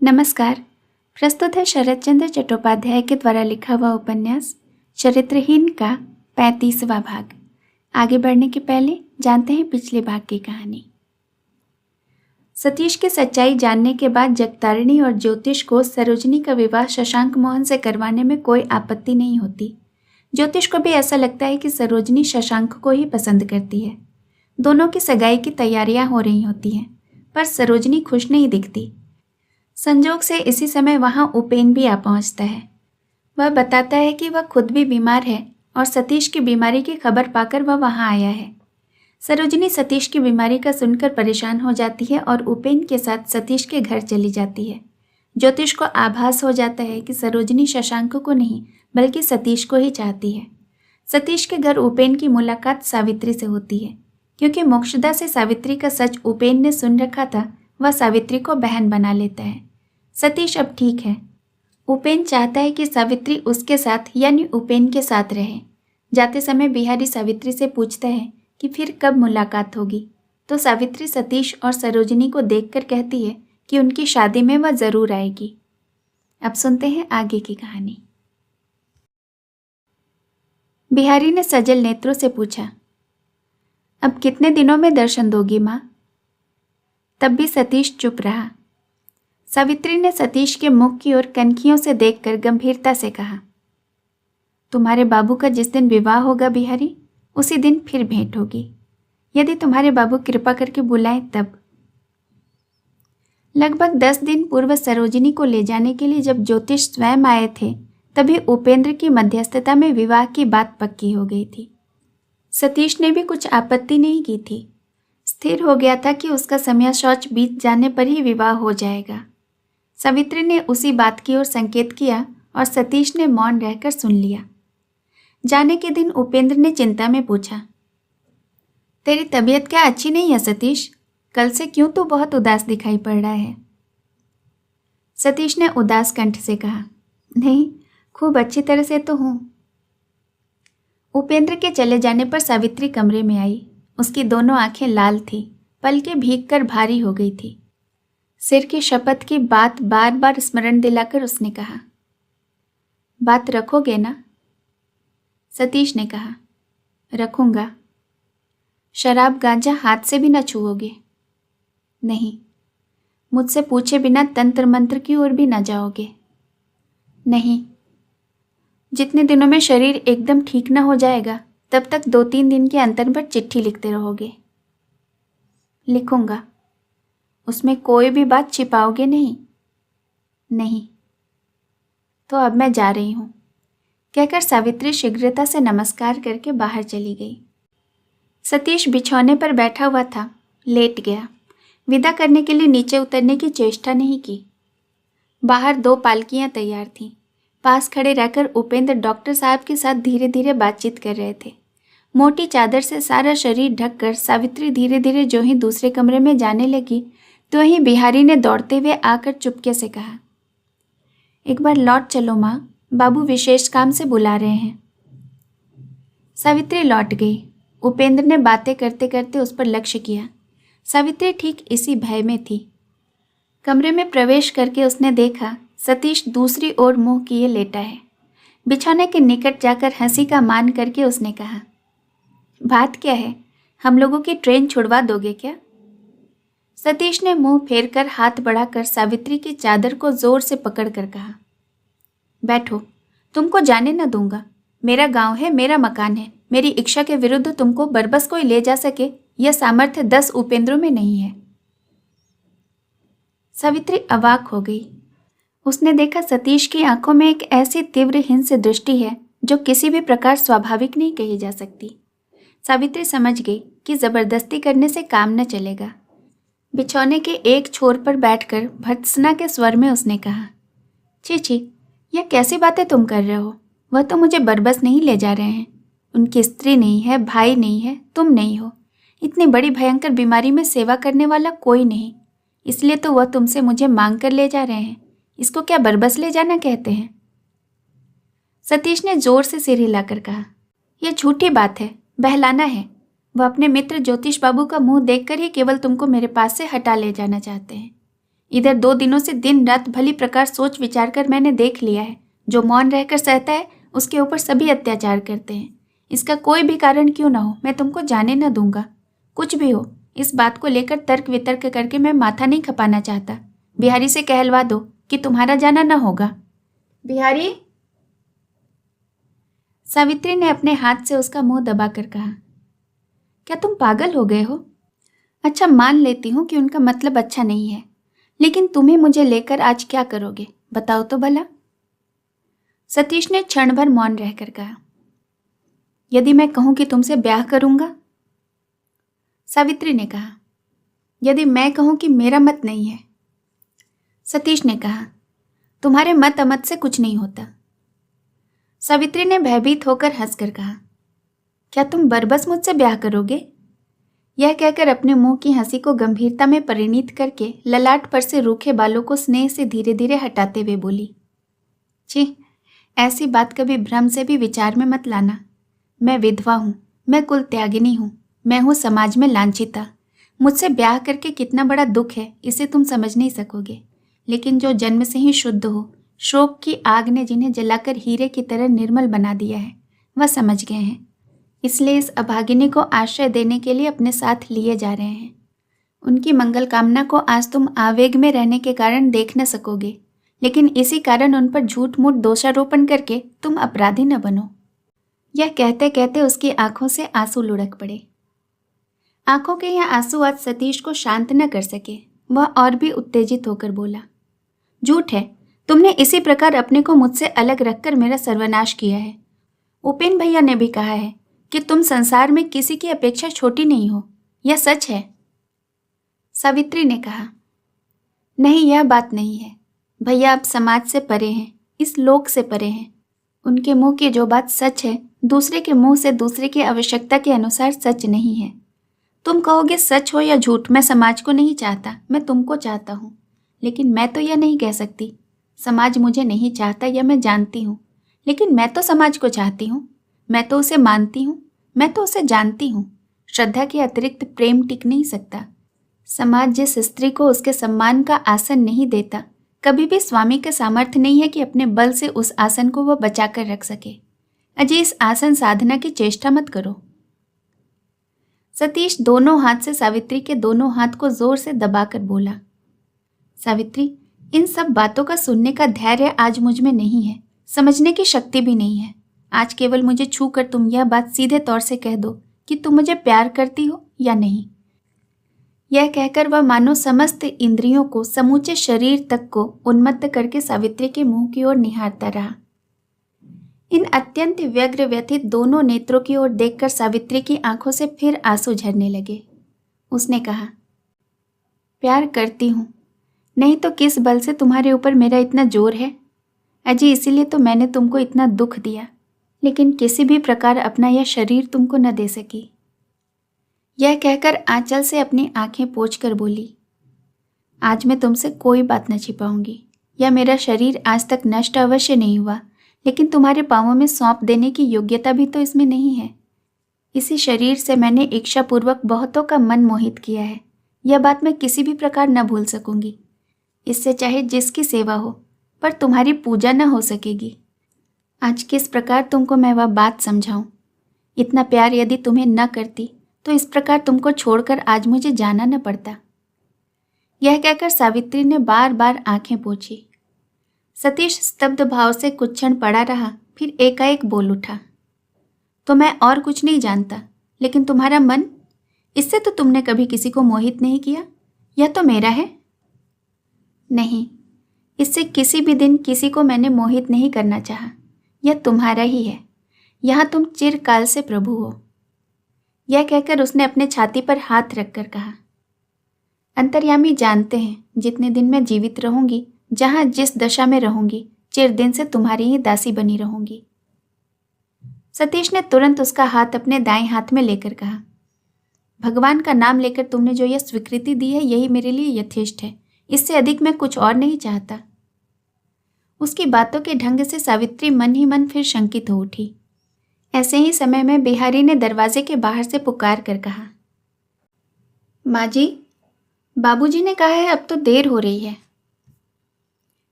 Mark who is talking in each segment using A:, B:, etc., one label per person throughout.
A: नमस्कार। प्रस्तुत है शरद चंद्र चट्टोपाध्याय के द्वारा लिखा हुआ उपन्यास चरित्रहीन का 35वां भाग। आगे बढ़ने के पहले जानते हैं पिछले भाग की कहानी। सतीश की सच्चाई जानने के बाद जगतारिणी और ज्योतिष को सरोजनी का विवाह शशांक मोहन से करवाने में कोई आपत्ति नहीं होती। ज्योतिष को भी ऐसा लगता है कि सरोजनी शशांक को ही पसंद करती है। दोनों की सगाई की तैयारियां हो रही होती हैं, पर सरोजनी खुश नहीं दिखती। संजोग से इसी समय वहां उपेन भी आ पहुंचता है। वह बताता है कि वह खुद भी बीमार है और सतीश की बीमारी की खबर पाकर वह वहां आया है। सरोजनी सतीश की बीमारी का सुनकर परेशान हो जाती है और उपेन के साथ सतीश के घर चली जाती है। ज्योतिष को आभास हो जाता है कि सरोजनी शशांक को नहीं बल्कि सतीश को ही चाहती है। सतीश के घर उपेन की मुलाकात सावित्री से होती है। क्योंकि मोक्षदा से सावित्री का सच उपेन ने सुन रखा था, वह सावित्री को बहन बना लेता है। सतीश अब ठीक है। उपेन चाहता है कि सावित्री उसके साथ यानी उपेन के साथ रहे। जाते समय बिहारी सावित्री से पूछता है कि फिर कब मुलाकात होगी, तो सावित्री सतीश और सरोजनी को देखकर कहती है कि उनकी शादी में वह जरूर आएगी। अब सुनते हैं आगे की कहानी। बिहारी ने सजल नेत्रों से पूछा, अब कितने दिनों में दर्शन दोगी माँ? तब भी सतीश चुप रहा। सावित्री ने सतीश के मुख की ओर कनखियों से देखकर गंभीरता से कहा, तुम्हारे बाबू का जिस दिन विवाह होगा बिहारी, उसी दिन फिर भेंट होगी, यदि तुम्हारे बाबू कृपा करके बुलाएं तब। लगभग 10 दिन पूर्व सरोजिनी को ले जाने के लिए जब ज्योतिष स्वयं आए थे, तभी उपेंद्र की मध्यस्थता में विवाह की बात पक्की हो गई थी। सतीश ने भी कुछ आपत्ति नहीं की थी। स्थिर हो गया था कि उसका समय शौच बीत जाने पर ही विवाह हो जाएगा। सावित्री ने उसी बात की ओर संकेत किया और सतीश ने मौन रहकर सुन लिया। जाने के दिन उपेंद्र ने चिंता में पूछा, तेरी तबीयत क्या अच्छी नहीं है सतीश? कल से क्यों तू बहुत उदास दिखाई पड़ रहा है? सतीश ने उदास कंठ से कहा, नहीं, खूब अच्छी तरह से तो हूं। उपेंद्र के चले जाने पर सावित्री कमरे में आई। उसकी दोनों आंखें लाल थी, पलकें भीगकर भारी हो गई थी। सिर की शपथ की बात बार बार स्मरण दिलाकर उसने कहा, बात रखोगे ना? सतीश ने कहा, रखूंगा। शराब गांजा हाथ से भी न छुओगे? नहीं। मुझसे पूछे बिना तंत्र मंत्र की ओर भी न जाओगे? नहीं। जितने दिनों में शरीर एकदम ठीक न हो जाएगा, तब तक 2-3 दिन के अंतर पर चिट्ठी लिखते रहोगे? लिखूंगा। उसमें कोई भी बात छिपाओगे नहीं? नहीं। तो अब मैं जा रही हूं, कहकर सावित्री शीघ्रता से नमस्कार करके बाहर चली गई। सतीश बिछौने पर बैठा हुआ था, लेट गया। विदा करने के लिए नीचे उतरने की चेष्टा नहीं की। बाहर 2 पालकियां तैयार थीं। पास खड़े रहकर उपेंद्र डॉक्टर साहब के साथ धीरे धीरे बातचीत कर रहे थे। मोटी चादर से सारा शरीर ढककर सावित्री धीरे धीरे जो ही दूसरे कमरे में जाने लगी, तो ही बिहारी ने दौड़ते हुए आकर चुपके से कहा, एक बार लौट चलो माँ, बाबू विशेष काम से बुला रहे हैं। सावित्री लौट गई। उपेंद्र ने बातें करते करते उस पर लक्ष्य किया। सावित्री ठीक इसी भय में थी। कमरे में प्रवेश करके उसने देखा सतीश दूसरी ओर मुंह किए लेटा है। बिछौने के निकट जाकर हंसी का मान करके उसने कहा, बात क्या है, हम लोगों की ट्रेन छुड़वा दोगे क्या? सतीश ने मुंह फेरकर हाथ बढ़ाकर सावित्री की चादर को जोर से पकड़कर कहा, बैठो, तुमको जाने न दूंगा। मेरा गांव है, मेरा मकान है। मेरी इच्छा के विरुद्ध तुमको बरबस कोई ले जा सके, यह सामर्थ्य 10 उपेंद्रों में नहीं है। सावित्री अवाक हो गई। उसने देखा सतीश की आंखों में एक ऐसी तीव्र हिंस दृष्टि है जो किसी भी प्रकार स्वाभाविक नहीं कही जा सकती। सावित्री समझ गई कि जबरदस्ती करने से काम न चलेगा। बिछौने के एक छोर पर बैठकर भर्त्सना के स्वर में उसने कहा, छी छी, यह कैसी बातें तुम कर रहे हो? वह तो मुझे बरबस नहीं ले जा रहे हैं। उनकी स्त्री नहीं है, भाई नहीं है, तुम नहीं हो। इतनी बड़ी भयंकर बीमारी में सेवा करने वाला कोई नहीं, इसलिए तो वह तुमसे मुझे मांग कर ले जा रहे हैं। इसको क्या बरबस ले जाना कहते हैं? सतीश ने जोर से सिर हिलाकर कहा, यह झूठी बात है, बहलाना है। वह अपने मित्र ज्योतिष बाबू का मुंह देखकर ही केवल तुमको मेरे पास से हटा ले जाना चाहते हैं। इधर 2 दिनों से दिन रात भली प्रकार सोच विचार कर मैंने देख लिया है, जो मौन रहकर सहता है उसके ऊपर सभी अत्याचार करते हैं। इसका कोई भी कारण क्यों ना हो, मैं तुमको जाने न दूंगा। कुछ भी हो, इस बात को लेकर तर्क वितर्क करके मैं माथा नहीं खपाना चाहता। बिहारी से कहलवा दो कि तुम्हारा जाना न होगा। बिहारी, सावित्री ने अपने हाथ से उसका मुंह दबाकर कहा। क्या तुम पागल हो गए हो? अच्छा, मान लेती हूँ कि उनका मतलब अच्छा नहीं है, लेकिन तुम्हें मुझे लेकर आज क्या करोगे, बताओ तो भला। सतीश ने क्षण भर मौन रहकर कहा। यदि मैं कहूं कि तुमसे ब्याह करूंगा? सावित्री ने कहा। यदि मैं कहूं कि मेरा मत नहीं है? सतीश ने कहा। तुम्हारे मत अमत से कुछ नहीं होता। सावित्री ने भयभीत होकर हंसकर कहा। क्या तुम बरबस मुझसे ब्याह करोगे? यह कहकर अपने मुंह की हंसी को गंभीरता में परिणीत करके ललाट पर से रूखे बालों को स्नेह से धीरे धीरे हटाते हुए बोली। छी, ऐसी बात कभी भ्रम से भी विचार में मत लाना। मैं विधवा हूँ, मैं कुल त्यागिनी हूँ, मैं हूँ समाज में लांछिता। मुझसे ब्याह करके कितना बड़ा दुख है इसे तुम समझ नहीं सकोगे, लेकिन जो जन्म से ही शुद्ध हो, शोक की आग ने जिन्हें जलाकर हीरे की तरह निर्मल बना दिया है, वह समझ गए हैं। इसलिए इस अभागिनी को आश्रय देने के लिए अपने साथ लिए जा रहे हैं। उनकी मंगल कामना को आज तुम आवेग में रहने के कारण देख न सकोगे, लेकिन इसी कारण उन पर झूठ मूठ दोषारोपण करके तुम अपराधी न बनो। यह कहते कहते उसकी आंखों से आंसू लुढ़क पड़े। आंखों के यह आंसू आज सतीश को शांत न कर सके। वह और भी उत्तेजित होकर बोला। झूठ है, तुमने इसी प्रकार अपने को मुझसे अलग रखकर मेरा सर्वनाश किया है। उपेन भैया ने भी कहा है कि तुम संसार में किसी की अपेक्षा छोटी नहीं हो। यह सच है। सावित्री ने कहा। नहीं, यह बात नहीं है। भैया अब समाज से परे हैं, इस लोक से परे हैं। उनके मुंह की जो बात सच है, दूसरे के मुंह से दूसरे की आवश्यकता के अनुसार सच नहीं है। तुम कहोगे सच हो या झूठ, मैं समाज को नहीं चाहता, मैं तुमको चाहता हूँ। लेकिन मैं तो यह नहीं कह सकती समाज मुझे नहीं चाहता, यह मैं जानती हूँ। लेकिन मैं तो समाज को चाहती हूँ, मैं तो उसे मानती हूँ, मैं तो उसे जानती हूँ। श्रद्धा के अतिरिक्त प्रेम टिक नहीं सकता। समाज जिस स्त्री को उसके सम्मान का आसन नहीं देता, कभी भी स्वामी का सामर्थ्य नहीं है कि अपने बल से उस आसन को वह बचा कर रख सके। अजय, इस आसन साधना की चेष्टा मत करो। सतीश दोनों हाथ से सावित्री के दोनों हाथ को जोर से दबाकर बोला। सावित्री, इन सब बातों का सुनने का धैर्य आज मुझ में नहीं है, समझने की शक्ति भी नहीं है। आज केवल मुझे छू कर तुम यह बात सीधे तौर से कह दो कि तुम मुझे प्यार करती हो या नहीं। यह कहकर वह मानो समस्त इंद्रियों को, समूचे शरीर तक को उन्मत्त करके सावित्री के मुंह की ओर निहारता रहा। इन अत्यंत व्यग्र व्यथित दोनों नेत्रों की ओर देखकर सावित्री की आंखों से फिर आंसू झरने लगे। उसने कहा, प्यार करती हूँ, नहीं तो किस बल से तुम्हारे ऊपर मेरा इतना जोर है। अजी, इसीलिए तो मैंने तुमको इतना दुख दिया, लेकिन किसी भी प्रकार अपना यह शरीर तुमको न दे सकी। यह कहकर आंचल से अपनी आंखें पोंछकर बोली, आज मैं तुमसे कोई बात न छिपाऊंगी। यह मेरा शरीर आज तक नष्ट अवश्य नहीं हुआ, लेकिन तुम्हारे पांवों में सौंप देने की योग्यता भी तो इसमें नहीं है। इसी शरीर से मैंने इच्छापूर्वक बहुतों का मन मोहित किया है। यह बात मैं किसी भी प्रकार न भूल सकूंगी। इससे चाहे जिसकी सेवा हो, पर तुम्हारी पूजा न हो सकेगी। आज किस प्रकार तुमको मैं वह बात समझाऊं। इतना प्यार यदि तुम्हें न करती तो इस प्रकार तुमको छोड़कर आज मुझे जाना न पड़ता। यह कहकर सावित्री ने बार बार आंखें पोंछी। सतीश स्तब्ध भाव से कुछ क्षण पड़ा रहा, फिर एकाएक बोल उठा। तो मैं और कुछ नहीं जानता, लेकिन तुम्हारा मन, इससे तो तुमने कभी किसी को मोहित नहीं किया। यह तो मेरा है। नहीं, इससे किसी भी दिन किसी को मैंने मोहित नहीं करना चाहा। यह तुम्हारा ही है। यहाँ तुम चिरकाल से प्रभु हो। यह कहकर उसने अपने छाती पर हाथ रखकर कहा, अंतर्यामी जानते हैं जितने दिन मैं जीवित रहूंगी, जहाँ जिस दशा में रहूंगी, चिर दिन से तुम्हारी ही दासी बनी रहूंगी। सतीश ने तुरंत उसका हाथ अपने दाएं हाथ में लेकर कहा, भगवान का नाम लेकर तुमने जो यह स्वीकृति दी है, यही मेरे लिए यथेष्ट है। इससे अधिक मैं कुछ और नहीं चाहता। उसकी बातों के ढंग से सावित्री मन ही मन फिर शंकित हो उठी। ऐसे ही समय में बिहारी ने दरवाजे के बाहर से पुकार कर कहा, माँ जी, बाबूजी ने कहा है अब तो देर हो रही है।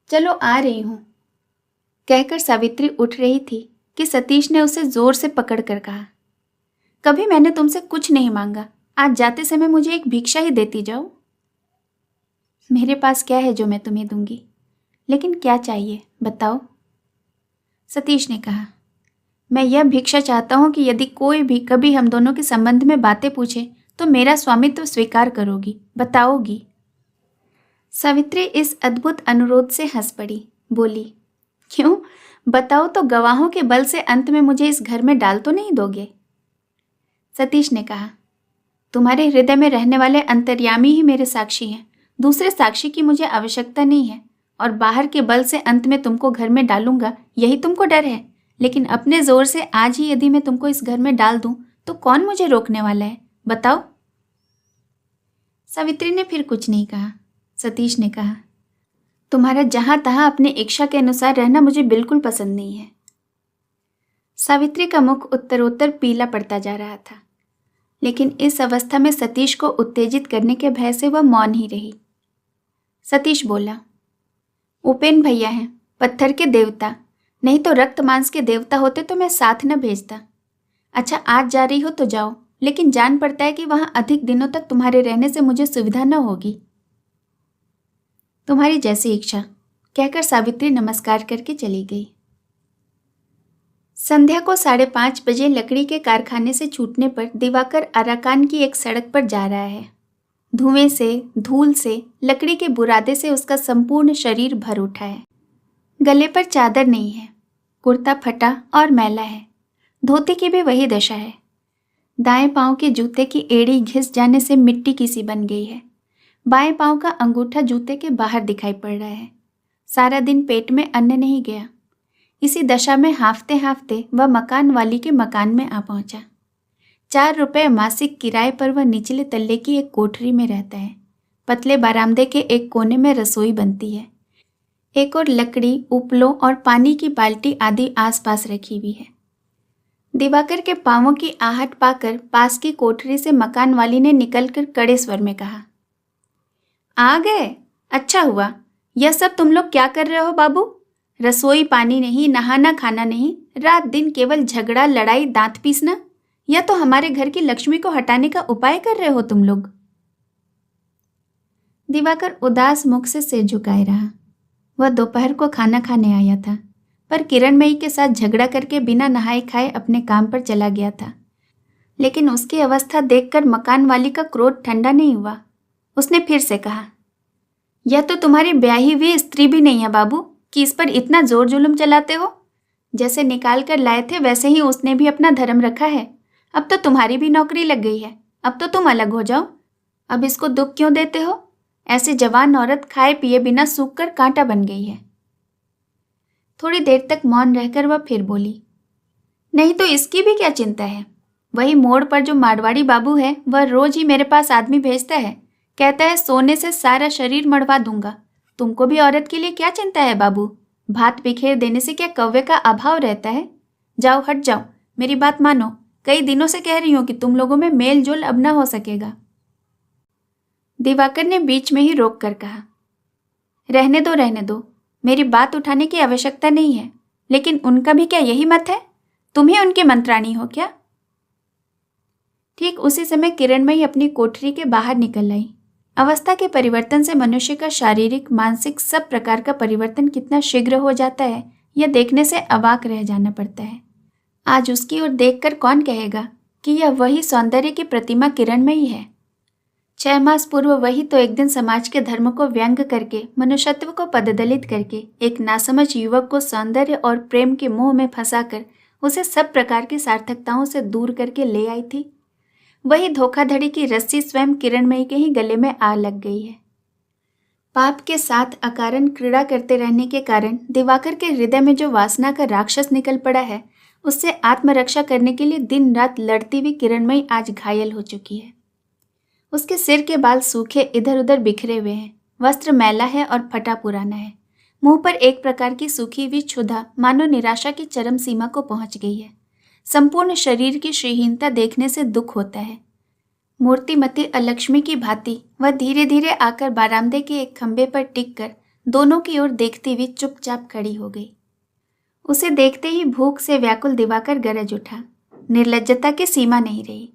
A: चलो आ रही हूं, कहकर सावित्री उठ रही थी कि सतीश ने उसे जोर से पकड़कर कहा, कभी मैंने तुमसे कुछ नहीं मांगा, आज जाते समय मुझे एक भिक्षा ही देती जाओ। मेरे पास क्या है जो मैं तुम्हें दूंगी, लेकिन क्या चाहिए बताओ, सतीश ने कहा। मैं यह भिक्षा चाहता हूं कि यदि कोई भी कभी हम दोनों के संबंध में बातें पूछे तो मेरा स्वामित्व स्वीकार करोगी, बताओगी। सावित्री इस अद्भुत अनुरोध से हंस पड़ी, बोली, क्यों, बताओ तो गवाहों के बल से अंत में मुझे इस घर में डाल तो नहीं दोगे। सतीश ने कहा, तुम्हारे हृदय में रहने वाले अंतर्यामी ही मेरे साक्षी हैं, दूसरे साक्षी की मुझे आवश्यकता नहीं है, और बाहर के बल से अंत में तुमको घर में डालूंगा यही तुमको डर है, लेकिन अपने जोर से आज ही यदि मैं तुमको इस घर में डाल दूं तो कौन मुझे रोकने वाला है, बताओ। सावित्री ने फिर कुछ नहीं कहा। सतीश ने कहा, तुम्हारा जहां तहां अपने इच्छा के अनुसार रहना मुझे बिल्कुल पसंद नहीं है। सावित्री का मुख उत्तरोत्तर पीला पड़ता जा रहा था, लेकिन इस अवस्था में सतीश को उत्तेजित करने के भय से वह मौन ही रही। सतीश बोला, उपेन भैया हैं, पत्थर के देवता, नहीं तो रक्त मांस के देवता होते तो मैं साथ न भेजता। अच्छा आज जा रही हो तो जाओ, लेकिन जान पड़ता है कि वहां अधिक दिनों तक तुम्हारे रहने से मुझे सुविधा न होगी। तुम्हारी जैसी इच्छा, कहकर सावित्री नमस्कार करके चली गई। संध्या को 5:30 बजे लकड़ी के कारखाने से छूटने पर दिवाकर अराकान की एक सड़क पर जा रहा है। धुएं से, धूल से, लकड़ी के बुरादे से उसका संपूर्ण शरीर भर उठा है। गले पर चादर नहीं है, कुर्ता फटा और मैला है, धोती की भी वही दशा है। दाएं पांव के जूते की एड़ी घिस जाने से मिट्टी की सी बन गई है। बाएं पांव का अंगूठा जूते के बाहर दिखाई पड़ रहा है। सारा दिन पेट में अन्न नहीं गया। इसी दशा में हांफते हांफते वह मकान वाली के मकान में आ पहुंचा। 4 रुपये मासिक किराए पर वह निचले तल्ले की एक कोठरी में रहता है। पतले बरामदे के एक कोने में रसोई बनती है। एक और लकड़ी, उपलों और पानी की बाल्टी आदि आसपास रखी हुई है। दिवाकर के पांवों की आहट पाकर पास की कोठरी से मकान वाली ने निकलकर कड़े स्वर में कहा, आ गए, अच्छा हुआ। यह सब तुम लोग क्या कर रहे हो बाबू? रसोई पानी नहीं, नहाना खाना नहीं, रात दिन केवल झगड़ा लड़ाई दांत पीसना, या तो हमारे घर की लक्ष्मी को हटाने का उपाय कर रहे हो तुम लोग। दिवाकर उदास मुख से सिर झुकाए रहा। वह दोपहर को खाना खाने आया था, पर किरणमयी के साथ झगड़ा करके बिना नहाए खाए अपने काम पर चला गया था। लेकिन उसकी अवस्था देखकर मकान वाली का क्रोध ठंडा नहीं हुआ। उसने फिर से कहा, यह तो तुम्हारी ब्याही हुई स्त्री भी नहीं है बाबू कि इस पर इतना जोर जुलूम चलाते हो। जैसे निकाल कर लाए थे वैसे ही उसने भी अपना धर्म रखा है। अब तो तुम्हारी भी नौकरी लग गई है, अब तो तुम अलग हो जाओ। अब इसको दुख क्यों देते हो? ऐसे जवान औरत खाए पिए बिना सूख कर कांटा बन गई है। थोड़ी देर तक मौन रहकर वह फिर बोली, नहीं तो इसकी भी क्या चिंता है? वही मोड़ पर जो मारवाड़ी बाबू है वह रोज ही मेरे पास आदमी भेजता है, कहता है सोने से सारा शरीर मढ़वा दूंगा। तुमको भी औरत के लिए क्या चिंता है बाबू? भात बिखेर देने से क्या कौवे का अभाव रहता है? जाओ हट जाओ, मेरी बात मानो। कई दिनों से कह रही हूं कि तुम लोगों में मेल जोल अब ना हो सकेगा। दिवाकर ने बीच में ही रोक कर कहा, रहने दो रहने दो, मेरी बात उठाने की आवश्यकता नहीं है। लेकिन उनका भी क्या यही मत है? तुम ही उनकी मंत्राणी हो क्या? ठीक उसी समय किरणमयी अपनी कोठरी के बाहर निकल आई। अवस्था के परिवर्तन से मनुष्य का शारीरिक मानसिक सब प्रकार का परिवर्तन कितना शीघ्र हो जाता है, यह देखने से अवाक रह जाना पड़ता है। आज उसकी ओर देखकर कौन कहेगा कि यह वही सौंदर्य की प्रतिमा किरणमयी है? 6 मास पूर्व वही तो एक दिन समाज के धर्म को व्यंग करके, मनुष्यत्व को पददलित करके, एक नासमझ युवक को सौंदर्य और प्रेम के मोह में फंसाकर उसे सब प्रकार की सार्थकताओं से दूर करके ले आई थी। वही धोखाधड़ी की रस्सी स्वयं किरणमयी के ही गले में आ लग गई है। पाप के साथ अकारण क्रीड़ा करते रहने के कारण दिवाकर के हृदय में जो वासना का राक्षस निकल पड़ा है, उससे आत्मरक्षा करने के लिए दिन रात लड़ती हुई किरणमयी आज घायल हो चुकी है। उसके सिर के बाल सूखे इधर उधर बिखरे हुए हैं, वस्त्र मैला है और फटा पुराना है। मुंह पर एक प्रकार की सूखी हुई क्षुधा मानो निराशा की चरम सीमा को पहुंच गई है। संपूर्ण शरीर की श्रीहीनता देखने से दुख होता है। मूर्तिमती अलक्ष्मी की भांति वह धीरे धीरे आकर बरामदे के एक खंभे पर टिक कर दोनों की ओर देखती हुई चुपचाप खड़ी हो गई। उसे देखते ही भूख से व्याकुल दिवाकर गरज उठा। निर्लज्जता की सीमा नहीं रही।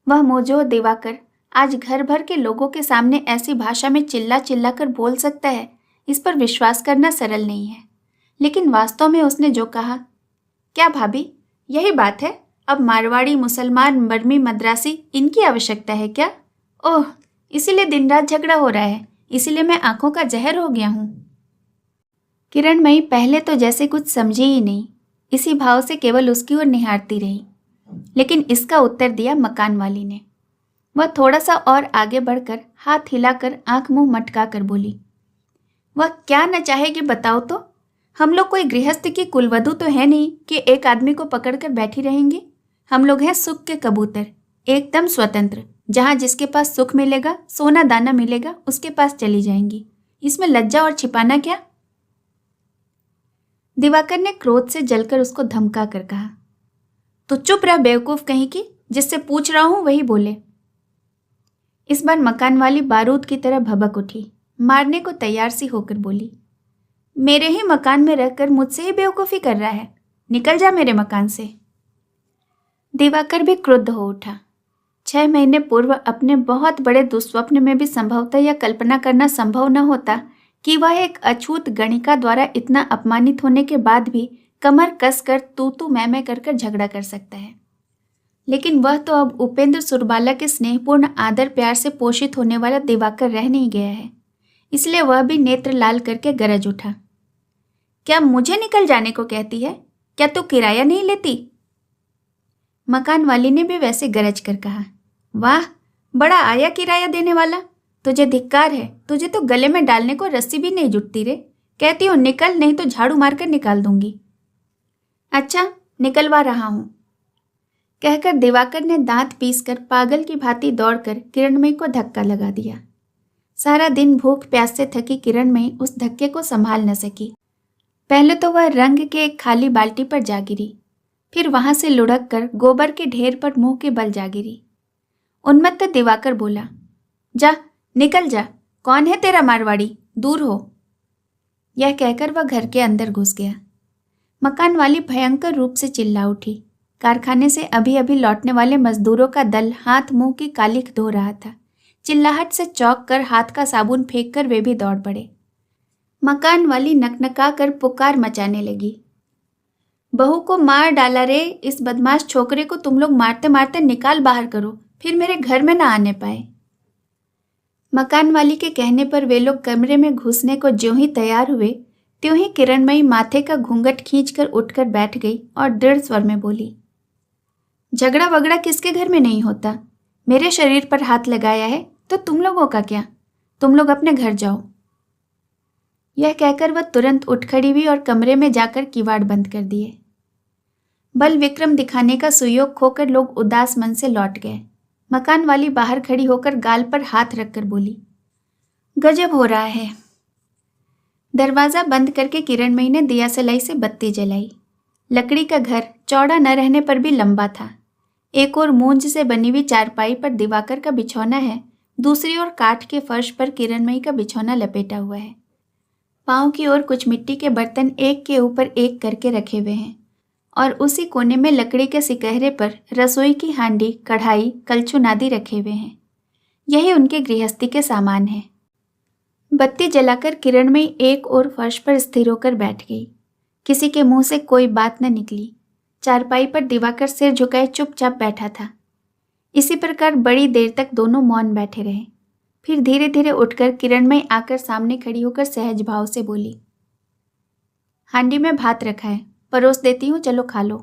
A: वह मोजो दिवाकर आज घर भर के लोगों के सामने ऐसी भाषा में चिल्ला चिल्ला कर बोल सकता है, इस पर विश्वास करना सरल नहीं है। लेकिन वास्तव में उसने जो कहा, क्या भाभी यही बात है? अब मारवाड़ी, मुसलमान, बर्मी, मद्रासी इनकी आवश्यकता है क्या? ओह, इसीलिए दिन रात झगड़ा हो रहा है, इसीलिए मैं आंखों का जहर हो गया हूँ। किरणमयी पहले तो जैसे कुछ समझी ही नहीं, इसी भाव से केवल उसकी ओर निहारती रही। लेकिन इसका उत्तर दिया मकान वाली ने। वह थोड़ा सा और आगे बढ़कर हाथ हिलाकर आंख मुंह मटका कर बोली, वह क्या न चाहेगी बताओ तो? हम लोग कोई गृहस्थ की कुलवधू तो है नहीं कि एक आदमी को पकड़कर बैठी रहेंगे। हम लोग हैं सुख के कबूतर, एकदम स्वतंत्र। जहां जिसके पास सुख मिलेगा, सोना दाना मिलेगा, उसके पास चली जाएंगी। इसमें लज्जा और छिपाना क्या? दिवाकर ने क्रोध से जलकर उसको धमका कर कहा, तो चुप रह बेवकूफ कहीं की, जिससे पूछ रहा हूं वही बोले। इस बार मकान वाली बारूद की तरह भभक उठी, मारने को तैयार सी होकर बोली, मेरे ही मकान में रहकर मुझसे ही बेवकूफ़ी कर रहा है, निकल जा मेरे मकान से। दिवाकर भी क्रुद्ध हो उठा। 6 महीने पूर्व अपने बहुत बड़े दुस्वप्न में भी संभवतः यह कल्पना करना संभव न होता कि वह एक अछूत गणिका द्वारा इतना अपमानित होने के बाद भी कमर कस कर तू मैं कर झगड़ा कर सकता है। लेकिन वह तो अब उपेंद्र सुरबाला के स्नेहपूर्ण आदर प्यार से पोषित होने वाला दिवाकर रह नहीं गया है। इसलिए वह भी नेत्र लाल करके गरज उठा, क्या मुझे निकल जाने को कहती है? क्या तू किराया नहीं लेती? मकान वाली ने भी वैसे गरज कर कहा, वाह, बड़ा आया किराया देने वाला। तुझे धिक्कार है, तुझे तो गले में डालने को रस्सी भी नहीं जुटती रे। कहती हूँ निकल, नहीं तो झाड़ू मारकर निकाल दूंगी। अच्छा, निकलवा रहा हूं, कहकर दिवाकर ने दांत पीसकर पागल की भांति दौड़कर किरणमयी को धक्का लगा दिया। सारा दिन भूख प्यास से थकी किरणमयी उस धक्के को संभाल न सकी। पहले तो वह रंग के एक खाली बाल्टी पर जा गिरी, फिर वहां से लुढ़क कर गोबर के ढेर पर मुंह के बल जा गिरी। उन्मत्त दिवाकर बोला, जा निकल जा, कौन है तेरा मारवाड़ी, दूर हो। यह कहकर वह घर के अंदर घुस गया। मकान वाली भयंकर रूप से चिल्ला उठी। कारखाने से अभी अभी लौटने वाले मजदूरों का दल हाथ मुंह की कालिख धो रहा था। चिल्लाहट से चौंक कर हाथ का साबुन फेंक कर वे भी दौड़ पड़े। मकान वाली नकनका कर पुकार मचाने लगी, बहू को मार डाला रे, इस बदमाश छोकरे को तुम लोग मारते मारते निकाल बाहर करो, फिर मेरे घर में ना आने पाए। मकान वाली के कहने पर वे लोग कमरे में घुसने को ज्यों ही तैयार हुए, त्यों ही किरणमयी माथे का घूंघट खींचकर उठकर बैठ गई और दृढ़ स्वर में बोली, झगड़ा वगड़ा किसके घर में नहीं होता। मेरे शरीर पर हाथ लगाया है तो तुम लोगों का क्या? तुम लोग अपने घर जाओ। यह कहकर वह तुरंत उठ खड़ी हुई और कमरे में जाकर किवाड़ बंद कर दिए। बल विक्रम दिखाने का सुयोग खोकर लोग उदास मन से लौट गए। मकान वाली बाहर खड़ी होकर गाल पर हाथ रखकर बोली, गजब हो रहा है। दरवाज़ा बंद करके किरणमयी ने दिया सलाई से बत्ती जलाई। लकड़ी का घर चौड़ा न रहने पर भी लंबा था। एक ओर मूंज से बनी हुई चारपाई पर दिवाकर का बिछौना है, दूसरी ओर काठ के फर्श पर किरणमयी का बिछौना लपेटा हुआ है। पांव की ओर कुछ मिट्टी के बर्तन एक के ऊपर एक करके रखे हुए हैं और उसी कोने में लकड़ी के सिकहरे पर रसोई की हांडी, कढ़ाई, कलछुल आदि रखे हुए हैं। यही उनके गृहस्थी के सामान हैं। बत्ती जलाकर किरणमयी एक ओर फर्श पर स्थिर होकर बैठ गई। किसी के मुंह से कोई बात न निकली। चारपाई पर दिवाकर सिर झुकाए चुपचाप बैठा था। इसी प्रकार बड़ी देर तक दोनों मौन बैठे रहे। फिर धीरे धीरे उठकर किरणमयी आकर सामने खड़ी होकर सहज भाव से बोली, हांडी में भात रखा है, परोस देती हूँ, चलो खा लो।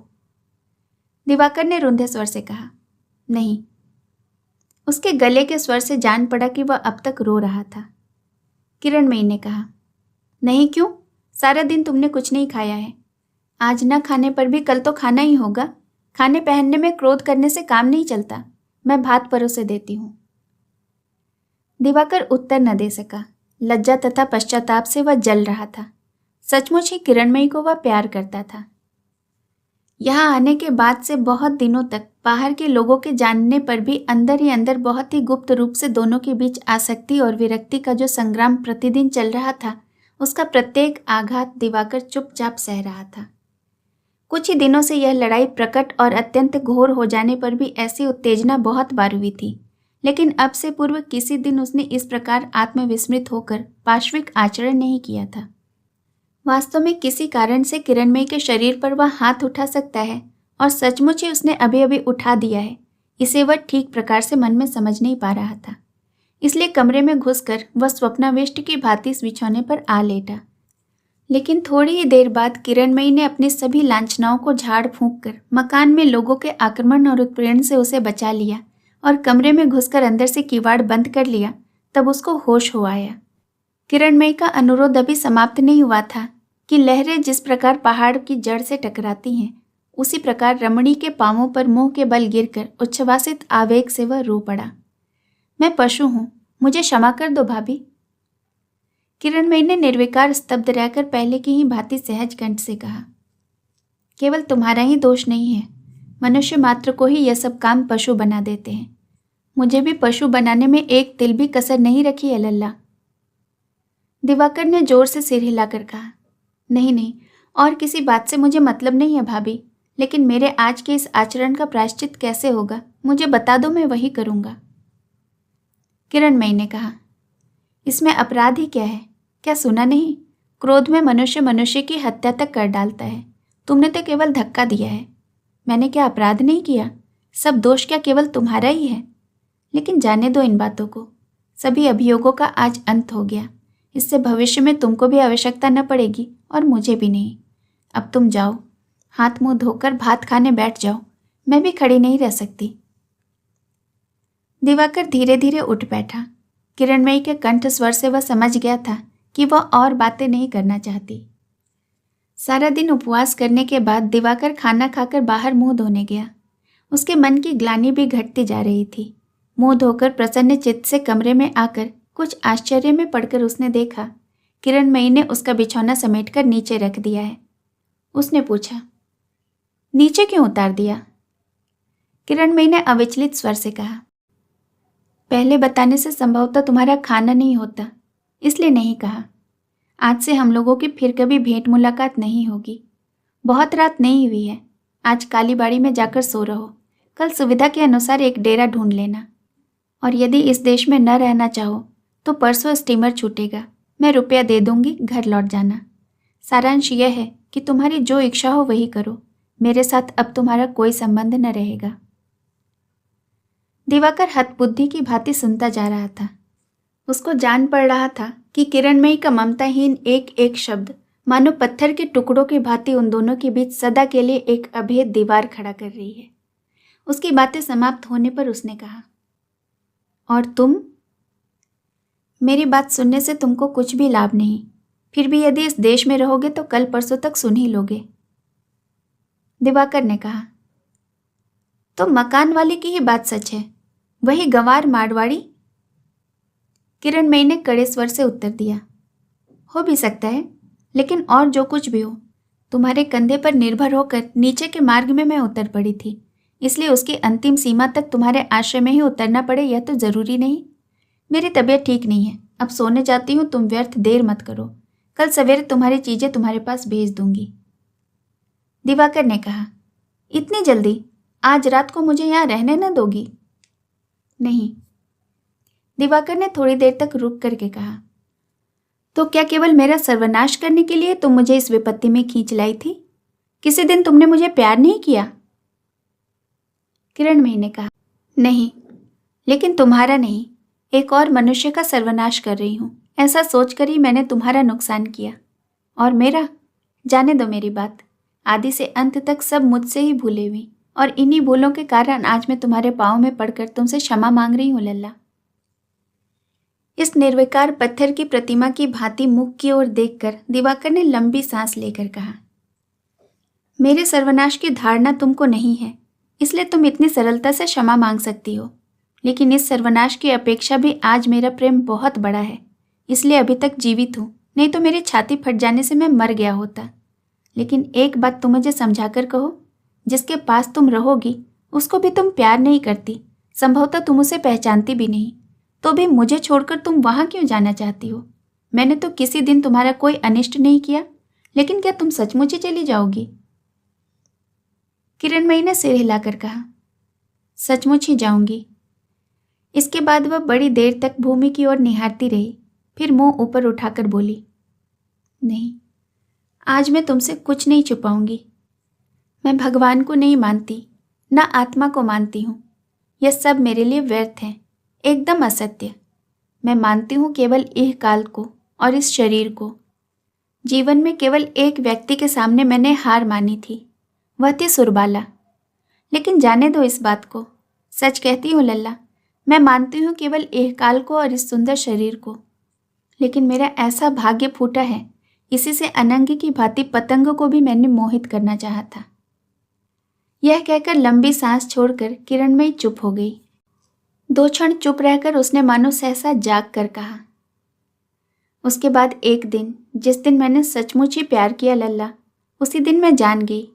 A: दिवाकर ने रुंधे स्वर से कहा, नहीं। उसके गले के स्वर से जान पड़ा कि वह अब तक रो रहा था। किरणमयी ने कहा, नहीं क्यों? सारा दिन तुमने कुछ नहीं खाया है। आज न खाने पर भी कल तो खाना ही होगा। खाने पहनने में क्रोध करने से काम नहीं चलता। मैं भात परोसे देती हूँ। दिवाकर उत्तर न दे सका। लज्जा तथा पश्चाताप से वह जल रहा था। सचमुच ही किरणमयी को वह प्यार करता था। यहाँ आने के बाद से बहुत दिनों तक बाहर के लोगों के जानने पर भी अंदर ही अंदर बहुत ही गुप्त रूप से दोनों के बीच आसक्ति और विरक्ति का जो संग्राम प्रतिदिन चल रहा था, उसका प्रत्येक आघात दिवाकर चुपचाप सह रहा था। कुछ ही दिनों से यह लड़ाई प्रकट और अत्यंत घोर हो जाने पर भी ऐसी उत्तेजना बहुत बार हुई थी, लेकिन अब से पूर्व किसी दिन उसने इस प्रकार आत्मविस्मृत होकर पाश्विक आचरण नहीं किया था। वास्तव में किसी कारण से किरणमयी के शरीर पर वह हाथ उठा सकता है और सचमुच ही उसने अभी अभी उठा दिया है, इसे वह ठीक प्रकार से मन में समझ नहीं पा रहा था। इसलिए कमरे में घुसकर वह स्वप्नाविष्ट की भांति बिछौने पर आ लेटा। लेकिन थोड़ी ही देर बाद किरणमयी ने अपनी सभी लांछनाओं को झाड़ फूंक कर मकान में लोगों के आक्रमण और उत्पीड़न से उसे बचा लिया और कमरे में घुसकर अंदर से किवाड़ बंद कर लिया। तब उसको होश हो आया। किरणमयी का अनुरोध अभी समाप्त नहीं हुआ था कि लहरें जिस प्रकार पहाड़ की जड़ से टकराती हैं, उसी प्रकार रमणी के पांवों पर मुंह के बल गिरकर उच्छ्वासित आवेग से वह रो पड़ा। मैं पशु हूं, मुझे क्षमा कर दो भाभी। किरणमयी ने निर्विकार स्तब्ध रहकर पहले की ही भांति सहज कंठ से कहा, केवल तुम्हारा ही दोष नहीं है, मनुष्य मात्र को ही यह सब काम पशु बना देते हैं। मुझे भी पशु बनाने में एक तिल भी कसर नहीं रखी है लल्ला। दिवाकर ने जोर से सिर हिलाकर कहा, नहीं नहीं, और किसी बात से मुझे मतलब नहीं है भाभी, लेकिन मेरे आज के इस आचरण का प्रायश्चित कैसे होगा, मुझे बता दो, मैं वही करूँगा। किरणमयी ने कहा, इसमें अपराध ही क्या है? क्या सुना नहीं? क्रोध में मनुष्य मनुष्य की हत्या तक कर डालता है। तुमने तो केवल धक्का दिया है। मैंने क्या अपराध नहीं किया? सब दोष क्या केवल तुम्हारा ही है? लेकिन जाने दो इन बातों को। सभी अभियोगों का आज अंत हो गया। इससे भविष्य में तुमको भी आवश्यकता न पड़ेगी और मुझे भी नहीं। अब तुम जाओ, हाथ मुंह धोकर भात खाने बैठ जाओ। मैं भी खड़ी नहीं रह सकती। दिवाकर धीरे धीरे उठ बैठा। किरणमयी के कंठ स्वर से वह समझ गया था कि वह और बातें नहीं करना चाहती। सारा दिन उपवास करने के बाद दिवाकर खाना खाकर बाहर मुंह धोने गया। उसके मन की ग्लानि भी घटती जा रही थी। मुंह धोकर प्रसन्न चित्त से कमरे में आकर कुछ आश्चर्य में पड़कर उसने देखा किरणमयी ने उसका बिछौना समेटकर नीचे रख दिया है। उसने पूछा, नीचे क्यों उतार दिया? किरणमयी ने अविचलित स्वर से कहा, पहले बताने से संभवतः तुम्हारा खाना नहीं होता, इसलिए नहीं कहा। आज से हम लोगों की फिर कभी भेंट मुलाकात नहीं होगी। बहुत रात नहीं हुई है। आज कालीबाड़ी में जाकर सो रहो। कल सुविधा के अनुसार एक डेरा ढूंढ लेना, और यदि इस देश में न रहना चाहो तो परसों स्टीमर छूटेगा। मैं रुपया दे दूंगी, घर लौट जाना। सारांश यह है कि तुम्हारी जो इच्छा हो वही करो। मेरे साथ अब तुम्हारा कोई संबंध न रहेगा। दिवाकर हतबुद्धि की भांति सुनता जा रहा था। उसको जान पड़ रहा था कि किरणमयी का ममताहीन एक एक शब्द मानो पत्थर के टुकड़ों की भांति उन दोनों के बीच सदा के लिए एक अभेद दीवार खड़ा कर रही है। उसकी बातें समाप्त होने पर उसने कहा, और तुम? मेरी बात सुनने से तुमको कुछ भी लाभ नहीं। फिर भी यदि इस देश में रहोगे तो कल परसों तक सुन ही लोगे। दिवाकर ने कहा, तो मकान वाले की ही बात सच है, वही गंवार मारवाड़ी? किरणमयी ने कड़े स्वर से उत्तर दिया, हो भी सकता है, लेकिन और जो कुछ भी हो, तुम्हारे कंधे पर निर्भर होकर नीचे के मार्ग में मैं उतर पड़ी थी, इसलिए उसकी अंतिम सीमा तक तुम्हारे आश्रय में ही उतरना पड़े यह तो जरूरी नहीं। मेरी तबीयत ठीक नहीं है, अब सोने जाती हूँ। तुम व्यर्थ देर मत करो, कल सवेरे तुम्हारी चीजें तुम्हारे पास भेज दूंगी। दिवाकर ने कहा, इतनी जल्दी? आज रात को मुझे यहाँ रहने न दोगी? नहीं। दिवाकर ने थोड़ी देर तक रुक करके कहा, तो क्या केवल मेरा सर्वनाश करने के लिए तुम मुझे इस विपत्ति में खींच लाई थी? किसी दिन तुमने मुझे प्यार नहीं किया? किरणमयी ने कहा, नहीं, लेकिन तुम्हारा नहीं, एक और मनुष्य का सर्वनाश कर रही हूं। ऐसा सोचकर ही मैंने तुम्हारा नुकसान किया। और मेरा? जाने दो मेरी बात। आदि से अंत तक सब मुझसे ही भूले हुई, और इन्हीं भूलों के कारण आज मैं तुम्हारे पाँव में पड़कर तुमसे क्षमा मांग रही हूं लल्ला। इस निर्विकार पत्थर की प्रतिमा की भांति मुख की ओर देखकर दिवाकर ने लंबी सांस लेकर कहा, मेरे सर्वनाश की धारणा तुमको नहीं है, इसलिए तुम इतनी सरलता से क्षमा मांग सकती हो। लेकिन इस सर्वनाश की अपेक्षा भी आज मेरा प्रेम बहुत बड़ा है, इसलिए अभी तक जीवित हूँ, नहीं तो मेरी छाती फट जाने से मैं मर गया होता। लेकिन एक बात तुम मुझे समझा कर कहो, जिसके पास तुम रहोगी उसको भी तुम प्यार नहीं करती, संभवतः तुम उसे पहचानती भी नहीं, तो भी मुझे छोड़कर तुम वहां क्यों जाना चाहती हो? मैंने तो किसी दिन तुम्हारा कोई अनिष्ट नहीं किया, लेकिन क्या तुम सचमुच ही चली जाओगी? किरणमयी ने सिर हिलाकर कहा, सचमुच ही जाऊंगी। इसके बाद वह बड़ी देर तक भूमि की ओर निहारती रही, फिर मुंह ऊपर उठाकर बोली, नहीं, आज मैं तुमसे कुछ नहीं छुपाऊंगी। मैं भगवान को नहीं मानती, न आत्मा को मानती हूँ। यह सब मेरे लिए व्यर्थ है, एकदम असत्य। मैं मानती हूँ केवल इह काल को और इस शरीर को। जीवन में केवल एक व्यक्ति के सामने मैंने हार मानी थी, वह थी सुरबाला। लेकिन जाने दो इस बात को। सच कहती हूँ लल्ला, मैं मानती हूँ केवल इह काल को और इस सुंदर शरीर को। लेकिन मेरा ऐसा भाग्य फूटा है, इसी से अनंग की भांति पतंग को भी मैंने मोहित करना चाहा था। यह कहकर लंबी सांस छोड़कर किरणमयी चुप हो गई। 2 क्षण चुप रहकर उसने मानो सहसा जाग कर कहा, उसके बाद एक दिन, जिस दिन मैंने सचमुच ही प्यार किया लल्ला, उसी दिन मैं जान गई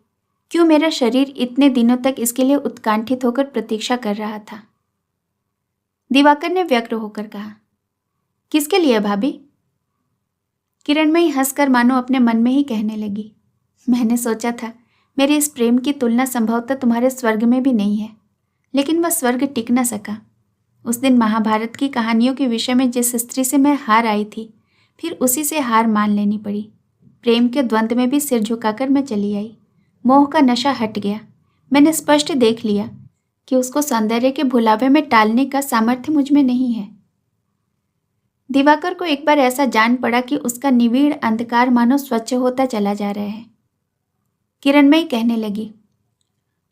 A: क्यों मेरा शरीर इतने दिनों तक इसके लिए उत्कंठित होकर प्रतीक्षा कर रहा था। दिवाकर ने व्यग्र होकर कहा, किसके लिए भाभी? किरणमयी हंसकर मानो अपने मन में ही कहने लगी, मैंने सोचा था मेरे इस प्रेम की तुलना संभवतः तुम्हारे स्वर्ग में भी नहीं है, लेकिन वह स्वर्ग टिक न सका। उस दिन महाभारत की कहानियों के विषय में जिस स्त्री से मैं हार आई थी, फिर उसी से हार मान लेनी पड़ी। प्रेम के द्वंद्व में भी सिर झुकाकर मैं चली आई। मोह का नशा हट गया। मैंने स्पष्ट देख लिया कि उसको सौंदर्य के भुलावे में टालने का सामर्थ्य मुझ में नहीं है। दिवाकर को एक बार ऐसा जान पड़ा कि उसका निविड़ अंधकार मानो स्वच्छ होता चला जा रहा है। किरणमयी कहने लगी,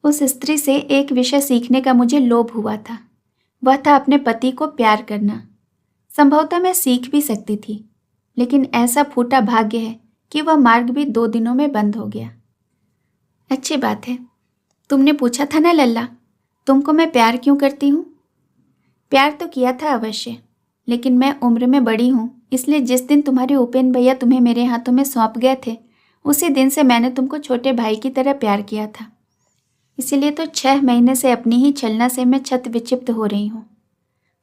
A: उस स्त्री से एक विषय सीखने का मुझे लोभ हुआ था। वह था अपने पति को प्यार करना। संभवतः मैं सीख भी सकती थी, लेकिन ऐसा फूटा भाग्य है कि वह मार्ग भी 2 दिनों में बंद हो गया। अच्छी बात है, तुमने पूछा था ना लल्ला, तुमको मैं प्यार क्यों करती हूँ? प्यार तो किया था अवश्य, लेकिन मैं उम्र में बड़ी हूँ, इसलिए जिस दिन तुम्हारे उपेन भैया तुम्हें मेरे हाथों में सौंप गए थे, उसी दिन से मैंने तुमको छोटे भाई की तरह प्यार किया था। इसीलिए तो 6 महीने से अपनी ही छलना से मैं छत विक्षिप्त हो रही हूँ।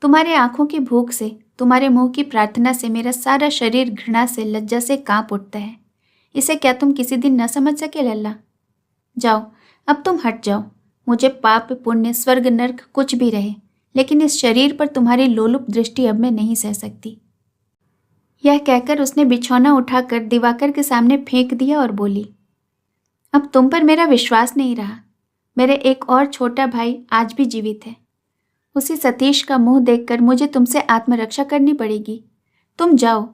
A: तुम्हारे आंखों की भूख से, तुम्हारे मुंह की प्रार्थना से मेरा सारा शरीर घृणा से, लज्जा से कांप उठता है। इसे क्या तुम किसी दिन न समझ सके लल्ला? जाओ, अब तुम हट जाओ। मुझे पाप पुण्य स्वर्ग नर्क कुछ भी रहे, लेकिन इस शरीर पर तुम्हारी लोलुप दृष्टि अब मैं नहीं सह सकती। यह कहकर उसने बिछौना उठाकर दिवाकर के सामने फेंक दिया और बोली, अब तुम पर मेरा विश्वास नहीं रहा। मेरे एक और छोटा भाई आज भी जीवित है। उसी सतीश का मुंह देखकर मुझे तुमसे आत्मरक्षा करनी पड़ेगी। तुम जाओ।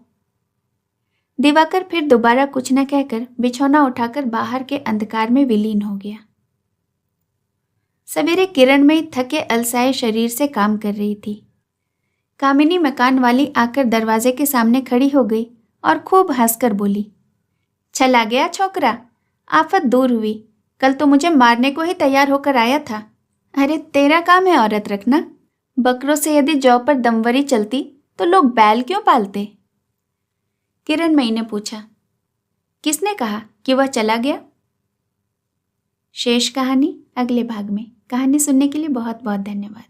A: दिवाकर फिर दोबारा कुछ न कहकर बिछौना उठाकर बाहर के अंधकार में विलीन हो गया। सवेरे किरणमयी थके अलसाए शरीर से काम कर रही थी। कामिनी मकान वाली आकर दरवाजे के सामने खड़ी हो गई और खूब हंसकर बोली, चला गया छोकरा, आफत दूर हुई। कल तो मुझे मारने को ही तैयार होकर आया था। अरे तेरा काम है औरत रखना। बकरों से यदि जौ पर दमवरी चलती तो लोग बैल क्यों पालते? किरणमयी ने पूछा, किसने कहा कि वह चला गया? शेष कहानी अगले भाग में। कहानी सुनने के लिए बहुत बहुत धन्यवाद।